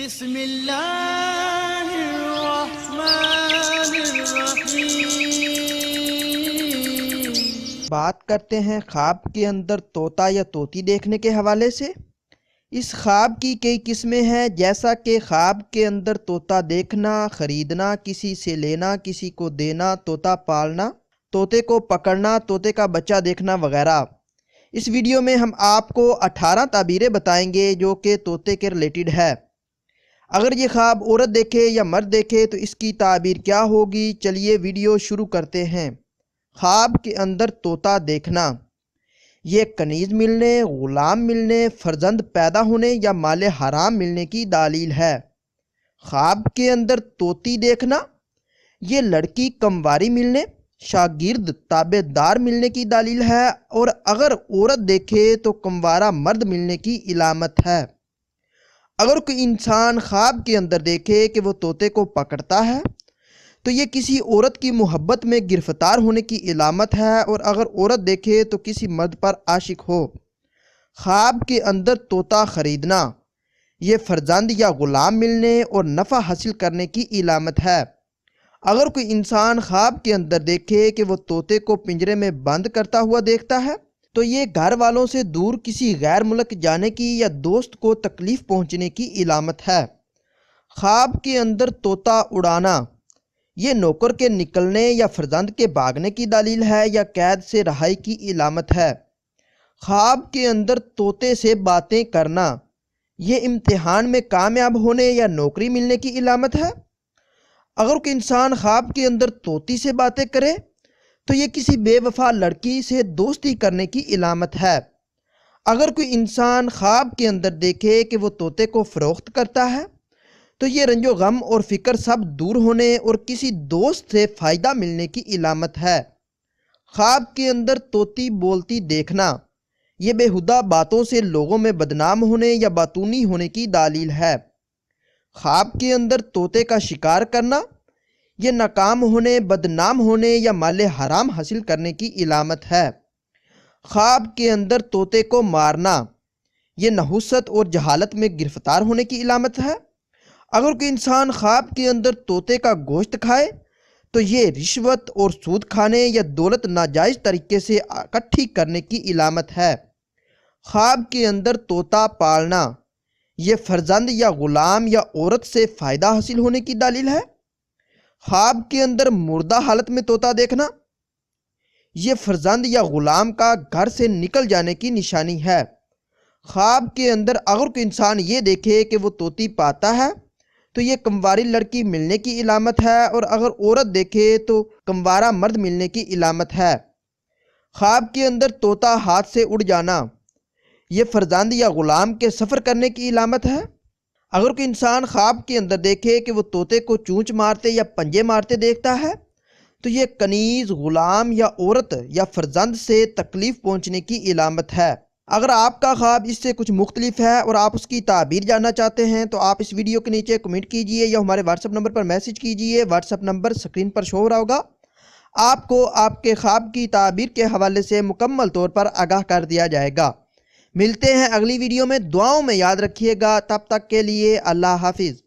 بسم اللہ الرحمن الرحیم۔ بات کرتے ہیں خواب کے اندر طوطا یا طوطی دیکھنے کے حوالے سے۔ اس خواب کی کئی قسمیں ہیں، جیسا کہ خواب کے اندر طوطا دیکھنا، خریدنا، کسی سے لینا، کسی کو دینا، طوطا پالنا، طوطے کو پکڑنا، طوطے کا بچہ دیکھنا وغیرہ۔ اس ویڈیو میں ہم آپ کو 18 تعبیریں بتائیں گے جو کہ طوطے کے ریلیٹڈ ہے۔ اگر یہ خواب عورت دیکھے یا مرد دیکھے تو اس کی تعبیر کیا ہوگی؟ چلیے ویڈیو شروع کرتے ہیں۔ خواب کے اندر طوطا دیکھنا، یہ کنیز ملنے، غلام ملنے، فرزند پیدا ہونے یا مال حرام ملنے کی دلیل ہے۔ خواب کے اندر طوطی دیکھنا، یہ لڑکی کمواری ملنے، شاگرد تابع دار ملنے کی دلیل ہے، اور اگر عورت دیکھے تو کموارا مرد ملنے کی علامت ہے۔ اگر کوئی انسان خواب کے اندر دیکھے کہ وہ طوطے کو پکڑتا ہے تو یہ کسی عورت کی محبت میں گرفتار ہونے کی علامت ہے، اور اگر عورت دیکھے تو کسی مرد پر عاشق ہو۔ خواب کے اندر طوطا خریدنا، یہ فرزند یا غلام ملنے اور نفع حاصل کرنے کی علامت ہے۔ اگر کوئی انسان خواب کے اندر دیکھے کہ وہ طوطے کو پنجرے میں بند کرتا ہوا دیکھتا ہے تو یہ گھر والوں سے دور کسی غیر ملک جانے کی یا دوست کو تکلیف پہنچنے کی علامت ہے۔ خواب کے اندر طوطا اڑانا، یہ نوکر کے نکلنے یا فرزند کے بھاگنے کی دلیل ہے یا قید سے رہائی کی علامت ہے۔ خواب کے اندر طوطے سے باتیں کرنا، یہ امتحان میں کامیاب ہونے یا نوکری ملنے کی علامت ہے۔ اگر کوئی انسان خواب کے اندر طوطی سے باتیں کرے تو یہ کسی بے وفا لڑکی سے دوستی کرنے کی علامت ہے۔ اگر کوئی انسان خواب کے اندر دیکھے کہ وہ طوطے کو فروخت کرتا ہے تو یہ رنج و غم اور فکر سب دور ہونے اور کسی دوست سے فائدہ ملنے کی علامت ہے۔ خواب کے اندر طوطی بولتی دیکھنا، یہ بےہودہ باتوں سے لوگوں میں بدنام ہونے یا باتونی ہونے کی دلیل ہے۔ خواب کے اندر طوطے کا شکار کرنا، یہ ناکام ہونے، بدنام ہونے یا مال حرام حاصل کرنے کی علامت ہے۔ خواب کے اندر طوطے کو مارنا، یہ نحوست اور جہالت میں گرفتار ہونے کی علامت ہے۔ اگر کوئی انسان خواب کے اندر طوطے کا گوشت کھائے تو یہ رشوت اور سود کھانے یا دولت ناجائز طریقے سے اکٹھی کرنے کی علامت ہے۔ خواب کے اندر طوطا پالنا، یہ فرزند یا غلام یا عورت سے فائدہ حاصل ہونے کی دلیل ہے۔ خواب کے اندر مردہ حالت میں طوطا دیکھنا، یہ فرزند یا غلام کا گھر سے نکل جانے کی نشانی ہے۔ خواب کے اندر اگر کوئی انسان یہ دیکھے کہ وہ طوطی پاتا ہے تو یہ کمواری لڑکی ملنے کی علامت ہے، اور اگر عورت دیکھے تو کموارا مرد ملنے کی علامت ہے۔ خواب کے اندر طوطا ہاتھ سے اڑ جانا، یہ فرزند یا غلام کے سفر کرنے کی علامت ہے۔ اگر کوئی انسان خواب کے اندر دیکھے کہ وہ طوطے کو چونچ مارتے یا پنجے مارتے دیکھتا ہے تو یہ کنیز، غلام یا عورت یا فرزند سے تکلیف پہنچنے کی علامت ہے۔ اگر آپ کا خواب اس سے کچھ مختلف ہے اور آپ اس کی تعبیر جاننا چاہتے ہیں تو آپ اس ویڈیو کے نیچے کمنٹ کیجئے یا ہمارے واٹس ایپ نمبر پر میسج کیجئے۔ واٹس ایپ نمبر سکرین پر شو ہو رہا ہوگا۔ آپ کو آپ کے خواب کی تعبیر کے حوالے سے مکمل طور پر آگاہ کر دیا جائے گا۔ ملتے ہیں اگلی ویڈیو میں، دعاؤں میں یاد رکھیے گا۔ تب تک کے لیے اللہ حافظ۔